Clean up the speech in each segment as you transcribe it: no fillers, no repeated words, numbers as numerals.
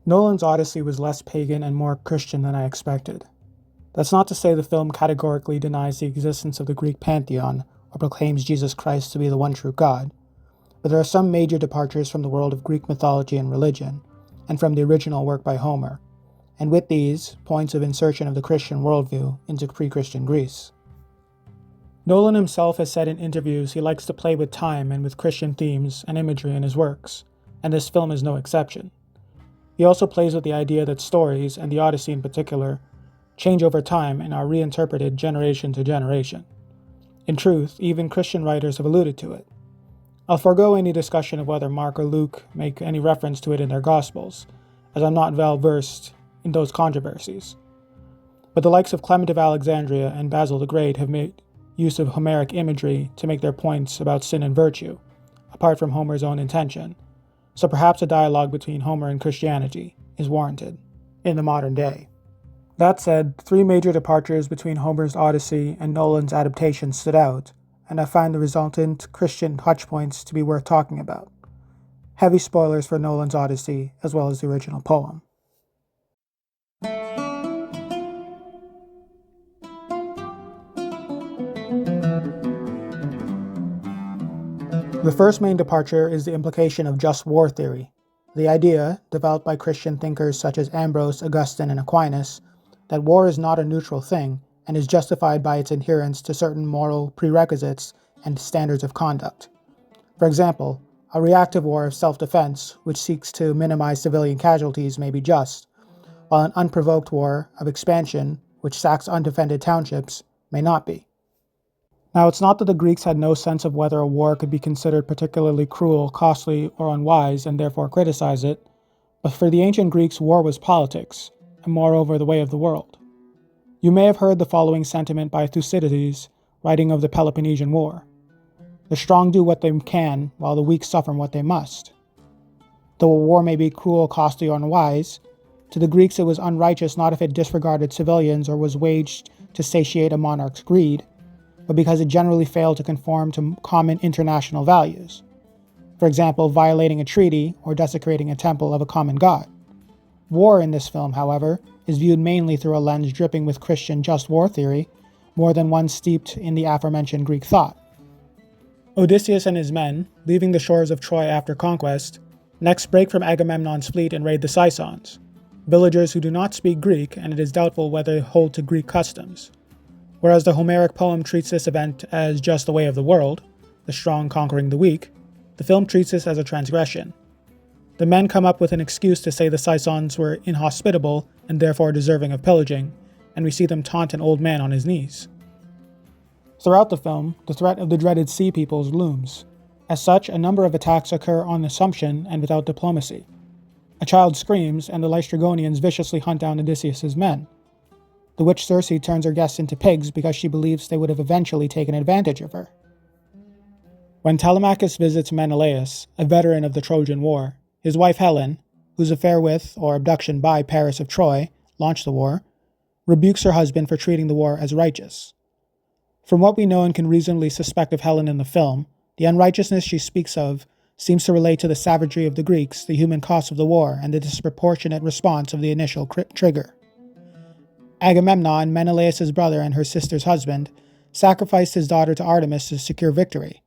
Nolan's Odyssey was less pagan and more Christian than I expected. That's not to say the film categorically denies the existence of the Greek pantheon or proclaims Jesus Christ to be the one true God, but there are some major departures from the world of Greek mythology and religion, and from the original work by Homer, and with these, points of insertion of the Christian worldview into pre-Christian Greece. Nolan himself has said in interviews he likes to play with time and with Christian themes and imagery in his works, and this film is no exception. He also plays with the idea that stories, and the Odyssey in particular, change over time and are reinterpreted generation to generation. In truth, even Christian writers have alluded to it. I'll forego any discussion of whether Mark or Luke make any reference to it in their Gospels, as I'm not well versed in those controversies. But the likes of Clement of Alexandria and Basil the Great have made use of Homeric imagery to make their points about sin and virtue, apart from Homer's own intention, so perhaps a dialogue between Homer and Christianity is warranted in the modern day. That said, three major departures between Homer's Odyssey and Nolan's adaptation stood out, and I find the resultant Christian touchpoints to be worth talking about. Heavy spoilers for Nolan's Odyssey, as well as the original poem. The first main departure is the implication of just war theory, the idea, developed by Christian thinkers such as Ambrose, Augustine, and Aquinas, that war is not a neutral thing and is justified by its adherence to certain moral prerequisites and standards of conduct. For example, a reactive war of self-defense, which seeks to minimize civilian casualties, may be just, while an unprovoked war of expansion, which sacks undefended townships, may not be. Now, it's not that the Greeks had no sense of whether a war could be considered particularly cruel, costly, or unwise, and therefore criticize it, but for the ancient Greeks, war was politics, and moreover the way of the world. You may have heard the following sentiment by Thucydides, writing of the Peloponnesian War. The strong do what they can, while the weak suffer what they must. Though a war may be cruel, costly, or unwise, to the Greeks it was unrighteous not if it disregarded civilians or was waged to satiate a monarch's greed, but because it generally failed to conform to common international values. For example, violating a treaty or desecrating a temple of a common god. War in this film, however, is viewed mainly through a lens dripping with Christian just war theory, more than one steeped in the aforementioned Greek thought. Odysseus and his men, leaving the shores of Troy after conquest, next break from Agamemnon's fleet and raid the Sicons, villagers who do not speak Greek, and it is doubtful whether they hold to Greek customs. Whereas the Homeric poem treats this event as just the way of the world, the strong conquering the weak, the film treats this as a transgression. The men come up with an excuse to say the Sicons were inhospitable and therefore deserving of pillaging, and we see them taunt an old man on his knees. Throughout the film, the threat of the dreaded Sea Peoples looms. As such, a number of attacks occur on assumption and without diplomacy. A child screams, and the Laestrygonians viciously hunt down Odysseus' men. The witch Circe turns her guests into pigs because she believes they would have eventually taken advantage of her. When Telemachus visits Menelaus, a veteran of the Trojan War, his wife Helen, whose affair with, or abduction by, Paris of Troy launched the war, rebukes her husband for treating the war as righteous. From what we know and can reasonably suspect of Helen in the film, the unrighteousness she speaks of seems to relate to the savagery of the Greeks, the human cost of the war, and the disproportionate response of the initial trigger. Agamemnon, Menelaus' brother and her sister's husband, sacrificed his daughter to Artemis to secure victory.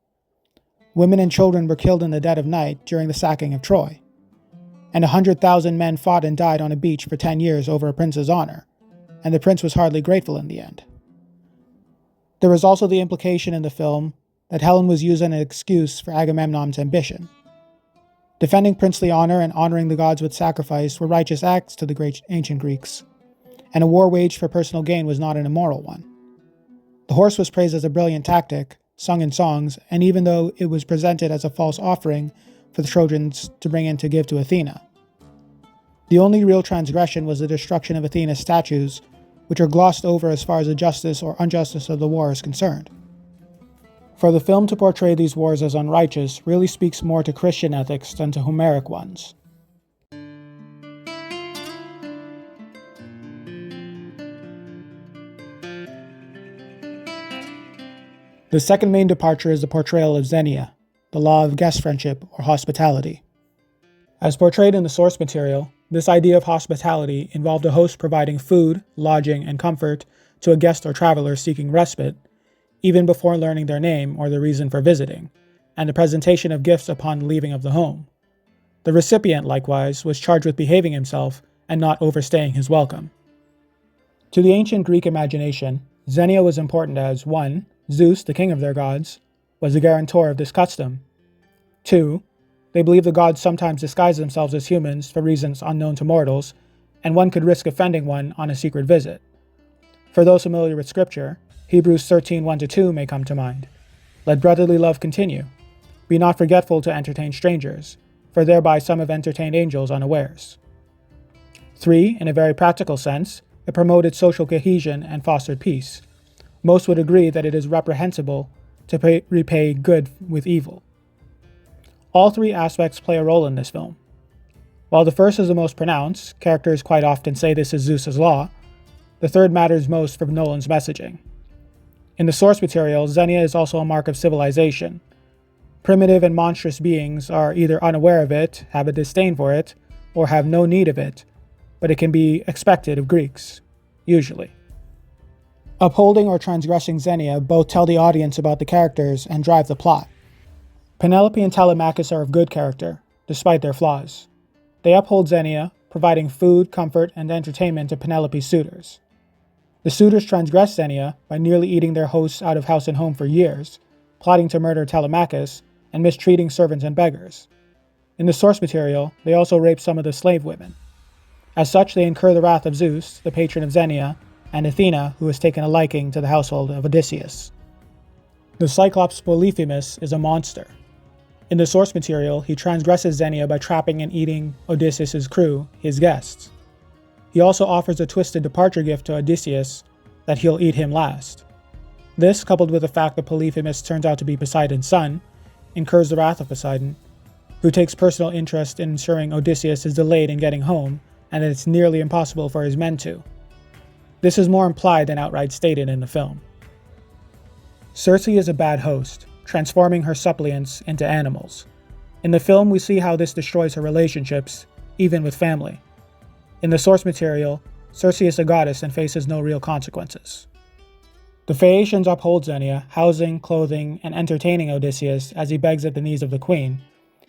Women and children were killed in the dead of night during the sacking of Troy. And 100,000 men fought and died on a beach for 10 years over a prince's honor, and the prince was hardly grateful in the end. There was also the implication in the film that Helen was used as an excuse for Agamemnon's ambition. Defending princely honor and honoring the gods with sacrifice were righteous acts to the great ancient Greeks, and a war waged for personal gain was not an immoral one. The horse was praised as a brilliant tactic, sung in songs, and even though it was presented as a false offering for the Trojans to bring in to give to Athena. The only real transgression was the destruction of Athena's statues, which are glossed over as far as the justice or injustice of the war is concerned. For the film to portray these wars as unrighteous really speaks more to Christian ethics than to Homeric ones. The second main departure is the portrayal of Xenia, the law of guest friendship or hospitality. As portrayed in the source material, This idea of hospitality involved a host providing food, lodging, and comfort to a guest or traveler seeking respite, even before learning their name or the reason for visiting, and the presentation of gifts upon leaving of the home. The recipient, likewise, was charged with behaving himself and not overstaying his welcome. To the ancient Greek imagination, Xenia was important as 1. Zeus, the king of their gods, was the guarantor of this custom. 2. They believed the gods sometimes disguised themselves as humans for reasons unknown to mortals, and one could risk offending one on a secret visit. For those familiar with scripture, Hebrews 13:1-2 may come to mind. Let brotherly love continue. Be not forgetful to entertain strangers, for thereby some have entertained angels unawares. 3. In a very practical sense, it promoted social cohesion and fostered peace. Most would agree that it is reprehensible to repay good with evil. All three aspects play a role in this film. While the first is the most pronounced, characters quite often say this is Zeus's law, the third matters most for Nolan's messaging. In the source material, Xenia is also a mark of civilization. Primitive and monstrous beings are either unaware of it, have a disdain for it, or have no need of it, but it can be expected of Greeks, usually. Upholding or transgressing Xenia both tell the audience about the characters and drive the plot. Penelope and Telemachus are of good character, despite their flaws. They uphold Xenia, providing food, comfort, and entertainment to Penelope's suitors. The suitors transgress Xenia by nearly eating their hosts out of house and home for years, plotting to murder Telemachus, and mistreating servants and beggars. In the source material, they also rape some of the slave women. As such, they incur the wrath of Zeus, the patron of Xenia, and Athena, who has taken a liking to the household of Odysseus. The Cyclops Polyphemus is a monster. In the source material, he transgresses Xenia by trapping and eating Odysseus' crew, his guests. He also offers a twisted departure gift to Odysseus that he'll eat him last. This, coupled with the fact that Polyphemus turns out to be Poseidon's son, incurs the wrath of Poseidon, who takes personal interest in ensuring Odysseus is delayed in getting home and that it's nearly impossible for his men to. This is more implied than outright stated in the film. Circe is a bad host, transforming her suppliants into animals. In the film, we see how this destroys her relationships, even with family. In the source material, Circe is a goddess and faces no real consequences. The Phaeacians uphold Xenia, housing, clothing, and entertaining Odysseus as he begs at the knees of the queen,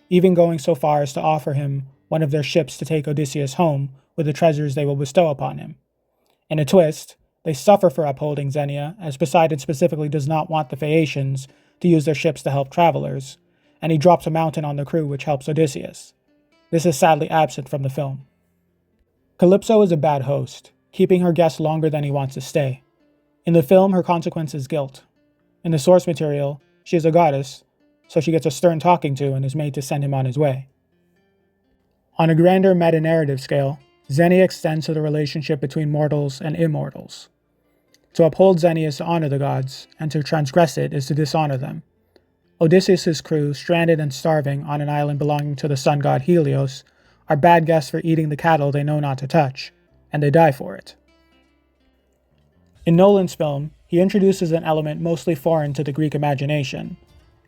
even going so far as to offer him one of their ships to take Odysseus home with the treasures they will bestow upon him. In a twist, they suffer for upholding Xenia, as Poseidon specifically does not want the Phaeacians to use their ships to help travelers, and he drops a mountain on the crew which helps Odysseus. This is sadly absent from the film. Calypso is a bad host, keeping her guests longer than he wants to stay. In the film, her consequence is guilt. In the source material, she is a goddess, so she gets a stern talking to and is made to send him on his way. On a grander meta-narrative scale, Xenia extends to the relationship between mortals and immortals. To uphold Xenia is to honor the gods, and to transgress it is to dishonor them. Odysseus' crew, stranded and starving on an island belonging to the sun god Helios, are bad guests for eating the cattle they know not to touch, and they die for it. In Nolan's film, he introduces an element mostly foreign to the Greek imagination,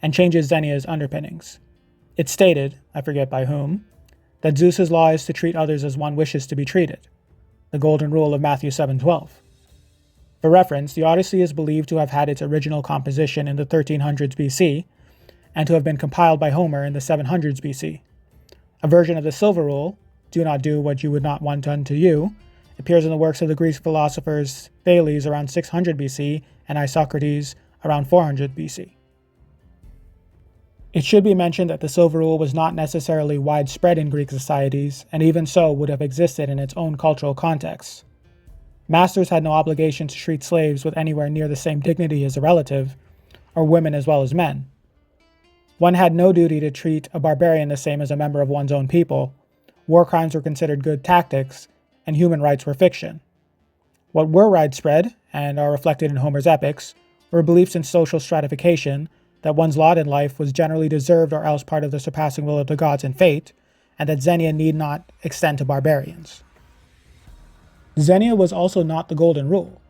and changes Xenia's underpinnings. It's stated, I forget by whom, that Zeus's law is to treat others as one wishes to be treated, the golden rule of Matthew 7:12. For reference, the Odyssey is believed to have had its original composition in the 1300s BC, and to have been compiled by Homer in the 700s BC. A version of the Silver Rule, do not do what you would not want done to you, appears in the works of the Greek philosophers Thales around 600 BC and Isocrates around 400 BC. It should be mentioned that the Silver Rule was not necessarily widespread in Greek societies, and even so would have existed in its own cultural context. Masters had no obligation to treat slaves with anywhere near the same dignity as a relative, or women as well as men. One had no duty to treat a barbarian the same as a member of one's own people. War crimes were considered good tactics, and human rights were fiction. What were widespread, and are reflected in Homer's epics, were beliefs in social stratification, that one's lot in life was generally deserved or else part of the surpassing will of the gods and fate, and that Xenia need not extend to barbarians. Xenia was also not the golden rule.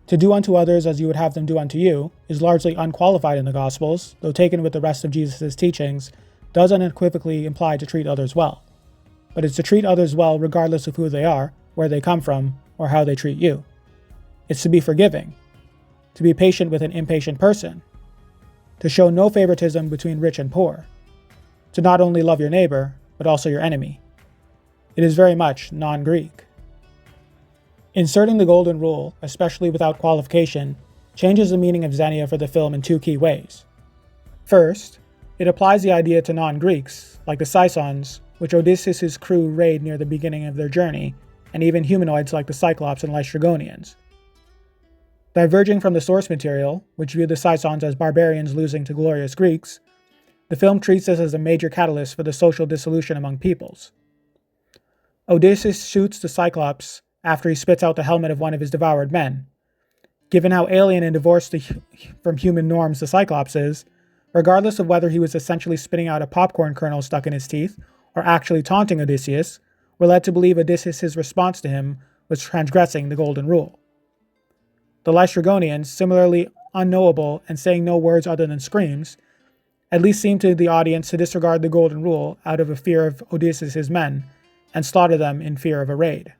To do unto others as you would have them do unto you is largely unqualified in the Gospels, though taken with the rest of Jesus' teachings, does unequivocally imply to treat others well. but it's to treat others well regardless of who they are, where they come from, or how they treat you. It's to be forgiving, to be patient with an impatient person, to show no favoritism between rich and poor, to not only love your neighbor, but also your enemy. It is very much non-Greek. Inserting the golden rule, especially without qualification, changes the meaning of Xenia for the film in two key ways. First, it applies the idea to non-Greeks, like the Sisons, which Odysseus' crew raid near the beginning of their journey, and even humanoids like the Cyclops and Lystrigonians. Diverging from the source material, which viewed the Sisons as barbarians losing to glorious Greeks, the film treats this as a major catalyst for the social dissolution among peoples. Odysseus shoots the Cyclops after he spits out the helmet of one of his devoured men. Given how alien and divorced from human norms the Cyclops is, regardless of whether he was essentially spitting out a popcorn kernel stuck in his teeth or actually taunting Odysseus, we're led to believe Odysseus' response to him was transgressing the golden rule. The Lystrigonians, similarly unknowable and saying no words other than screams, at least seem to the audience to disregard the golden rule out of a fear of Odysseus' men and slaughter them in fear of a raid.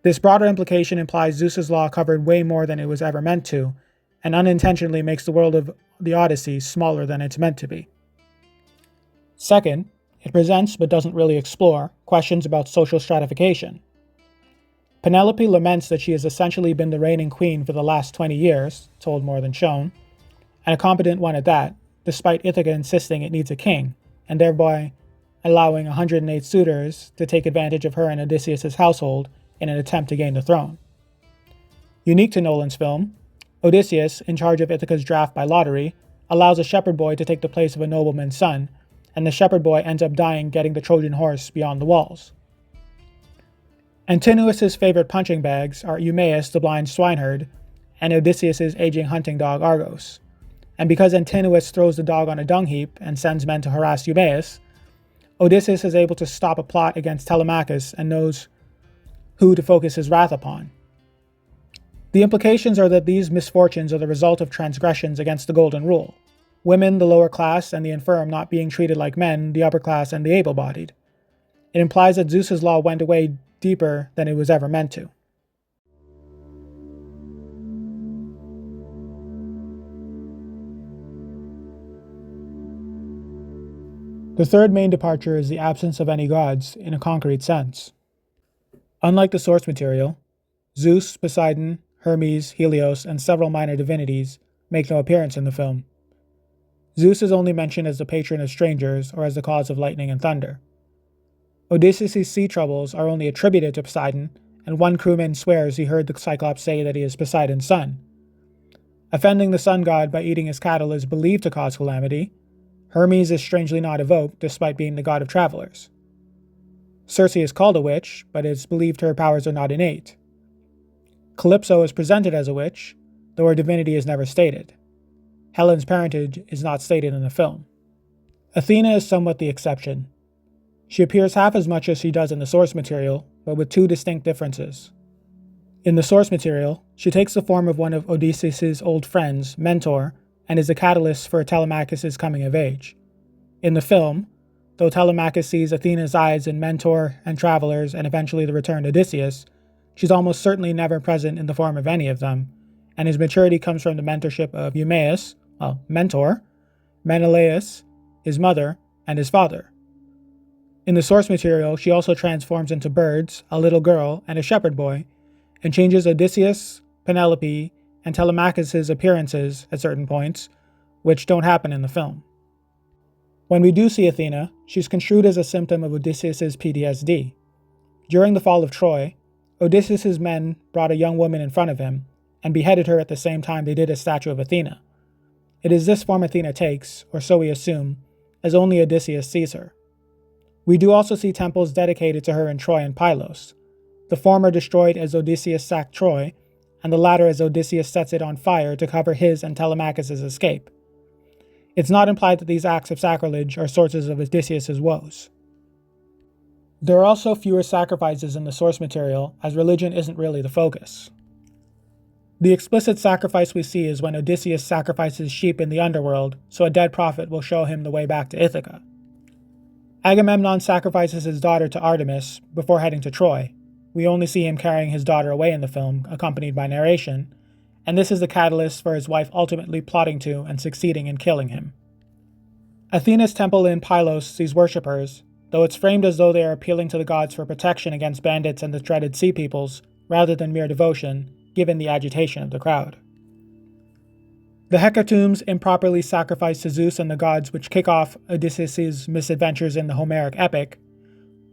This broader implication implies Zeus's law covered way more than it was ever meant to, and unintentionally makes the world of the Odyssey smaller than it's meant to be. Second, it presents, but doesn't really explore, questions about social stratification. Penelope laments that she has essentially been the reigning queen for the last 20 years, told more than shown, and a competent one at that, despite Ithaca insisting it needs a king, and thereby allowing 108 suitors to take advantage of her and Odysseus' household in an attempt to gain the throne. Unique to Nolan's film, Odysseus, in charge of Ithaca's draft by lottery, allows a shepherd boy to take the place of a nobleman's son, and the shepherd boy ends up dying getting the Trojan horse beyond the walls. Antinous' favorite punching bags are Eumaeus, the blind swineherd, and Odysseus' aging hunting dog Argos. And because Antinous throws the dog on a dung heap and sends men to harass Eumaeus, Odysseus is able to stop a plot against Telemachus and knows who to focus his wrath upon. The implications are that these misfortunes are the result of transgressions against the golden rule, women, the lower class, and the infirm not being treated like men, the upper class, and the able-bodied. It implies that Zeus's law went away deeper than it was ever meant to. The third main departure is the absence of any gods in a concrete sense. Unlike the source material, Zeus, Poseidon, Hermes, Helios, and several minor divinities make no appearance in the film. Zeus is only mentioned as the patron of strangers or as the cause of lightning and thunder. Odysseus' sea troubles are only attributed to Poseidon, and one crewman swears he heard the Cyclops say that he is Poseidon's son. Offending the sun god by eating his cattle is believed to cause calamity. Hermes is strangely not evoked, despite being the god of travelers. Circe is called a witch, but it's believed her powers are not innate. Calypso is presented as a witch, though her divinity is never stated. Helen's parentage is not stated in the film. Athena is somewhat the exception. She appears half as much as she does in the source material, but with two distinct differences. In the source material, she takes the form of one of Odysseus' old friends, Mentor, and is a catalyst for Telemachus' coming of age. In the film, though Telemachus sees Athena's eyes in Mentor and Travelers and eventually the returned Odysseus, she's almost certainly never present in the form of any of them, and his maturity comes from the mentorship of Eumaeus, Mentor, Menelaus, his mother, and his father. In the source material, she also transforms into birds, a little girl, and a shepherd boy, and changes Odysseus, Penelope, and Telemachus' appearances at certain points, which don't happen in the film. When we do see Athena, she's construed as a symptom of Odysseus' PTSD. During the fall of Troy, Odysseus' men brought a young woman in front of him, and beheaded her at the same time they did a statue of Athena. It is this form Athena takes, or so we assume, as only Odysseus sees her. We do also see temples dedicated to her in Troy and Pylos, the former destroyed as Odysseus sacked Troy, and the latter as Odysseus sets it on fire to cover his and Telemachus' escape. It's not implied that these acts of sacrilege are sources of Odysseus' woes. There are also fewer sacrifices in the source material, as religion isn't really the focus. The explicit sacrifice we see is when Odysseus sacrifices sheep in the underworld, so a dead prophet will show him the way back to Ithaca. Agamemnon sacrifices his daughter to Artemis before heading to Troy. We only see him carrying his daughter away in the film, accompanied by narration, and this is the catalyst for his wife ultimately plotting to and succeeding in killing him. Athena's temple in Pylos sees worshippers, though it's framed as though they are appealing to the gods for protection against bandits and the dreaded sea peoples, rather than mere devotion, given the agitation of the crowd. The hecatombs improperly sacrificed to Zeus and the gods, which kick off Odysseus' misadventures in the Homeric epic.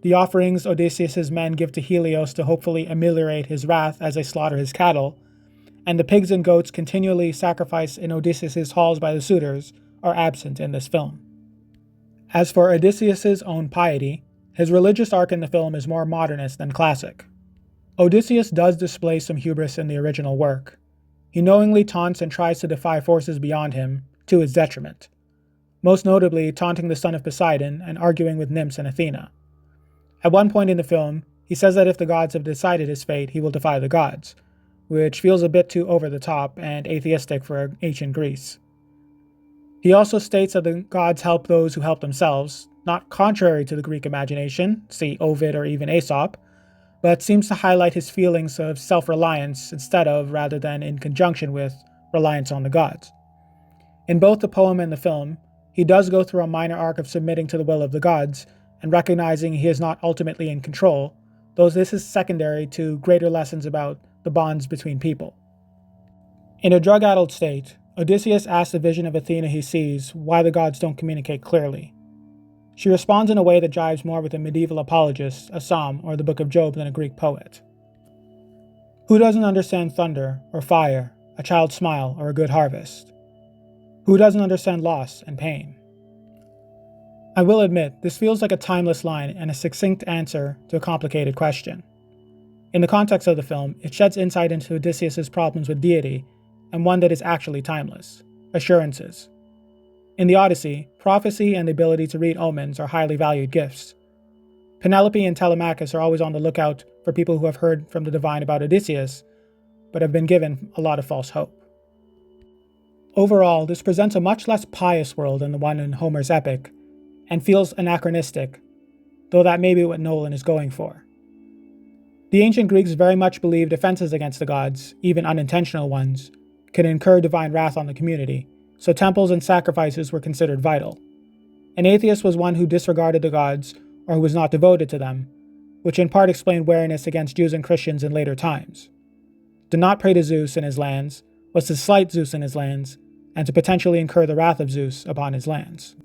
The offerings Odysseus' men give to Helios to hopefully ameliorate his wrath as they slaughter his cattle, and the pigs and goats continually sacrificed in Odysseus' halls by the suitors are absent in this film. As for Odysseus' own piety, his religious arc in the film is more modernist than classic. Odysseus does display some hubris in the original work. He knowingly taunts and tries to defy forces beyond him, to his detriment, most notably taunting the son of Poseidon and arguing with nymphs and Athena. At one point in the film, he says that if the gods have decided his fate, he will defy the gods, which feels a bit too over the top and atheistic for ancient Greece. He also states that the gods help those who help themselves, not contrary to the Greek imagination, see Ovid or even Aesop, but seems to highlight his feelings of self-reliance instead of, rather than in conjunction with, reliance on the gods. In both the poem and the film, he does go through a minor arc of submitting to the will of the gods and recognizing he is not ultimately in control, though this is secondary to greater lessons about the bonds between people. In a drug-addled state, Odysseus asks the vision of Athena he sees why the gods don't communicate clearly. She responds in a way that jives more with a medieval apologist, a psalm, or the Book of Job than a Greek poet. Who doesn't understand thunder, or fire, a child's smile, or a good harvest? Who doesn't understand loss and pain? I will admit, this feels like a timeless line and a succinct answer to a complicated question. In the context of the film, it sheds insight into Odysseus' problems with deity, and one that is actually timeless: assurances. In the Odyssey, prophecy and the ability to read omens are highly valued gifts. Penelope and Telemachus are always on the lookout for people who have heard from the divine about Odysseus, but have been given a lot of false hope. Overall, this presents a much less pious world than the one in Homer's epic, and feels anachronistic, though that may be what Nolan is going for. The ancient Greeks very much believed offenses against the gods, even unintentional ones, could incur divine wrath on the community, so temples and sacrifices were considered vital. An atheist was one who disregarded the gods or who was not devoted to them, which in part explained wariness against Jews and Christians in later times. To not pray to Zeus in his lands was to slight Zeus in his lands, and to potentially incur the wrath of Zeus upon his lands.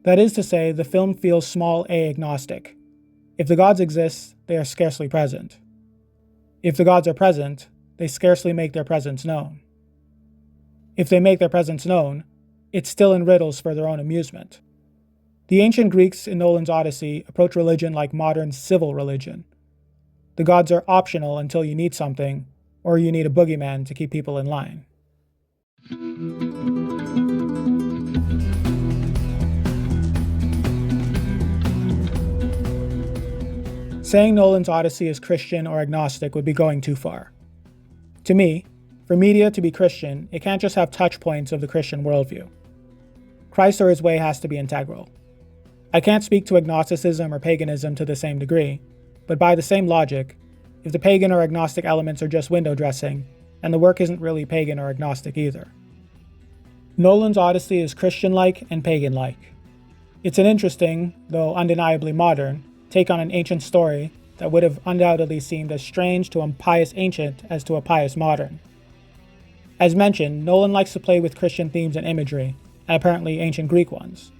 That is to say, the film feels small a agnostic. If the gods exist, they are scarcely present. If the gods are present, they scarcely make their presence known. If they make their presence known, it's still in riddles for their own amusement. The ancient Greeks in Nolan's Odyssey approach religion like modern civil religion. The gods are optional until you need something, or you need a boogeyman to keep people in line. Saying Nolan's Odyssey is Christian or agnostic would be going too far. To me, for media to be Christian, it can't just have touch points of the Christian worldview. Christ or his way has to be integral. I can't speak to agnosticism or paganism to the same degree, but by the same logic, if the pagan or agnostic elements are just window dressing, then the work isn't really pagan or agnostic either. Nolan's Odyssey is Christian-like and pagan-like. It's an interesting, though undeniably modern, take on an ancient story that would have undoubtedly seemed as strange to a pious ancient as to a pious modern. As mentioned, Nolan likes to play with Christian themes and imagery, and apparently ancient Greek ones.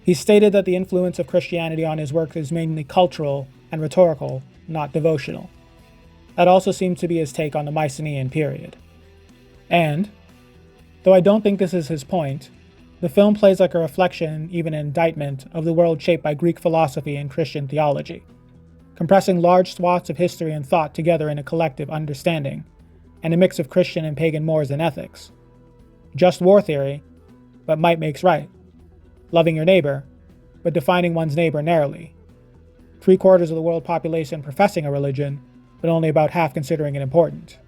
He stated that the influence of Christianity on his work is mainly cultural and rhetorical, not devotional. That also seems to be his take on the Mycenaean period. And, though I don't think this is his point, the film plays like a reflection, even an indictment, of the world shaped by Greek philosophy and Christian theology, compressing large swaths of history and thought together in a collective understanding, and a mix of Christian and pagan mores and ethics. Just war theory, but might makes right. Loving your neighbor, but defining one's neighbor narrowly. 3/4 of the world population professing a religion, but only about half considering it important.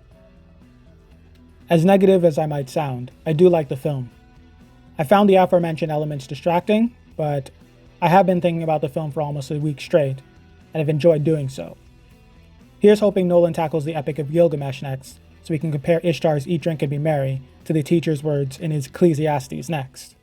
As negative as I might sound, I do like the film. I found the aforementioned elements distracting, but I have been thinking about the film for almost a week straight, and have enjoyed doing so. Here's hoping Nolan tackles the Epic of Gilgamesh next, so we can compare Ishtar's Eat, Drink, and Be Merry to the teacher's words in his Ecclesiastes next.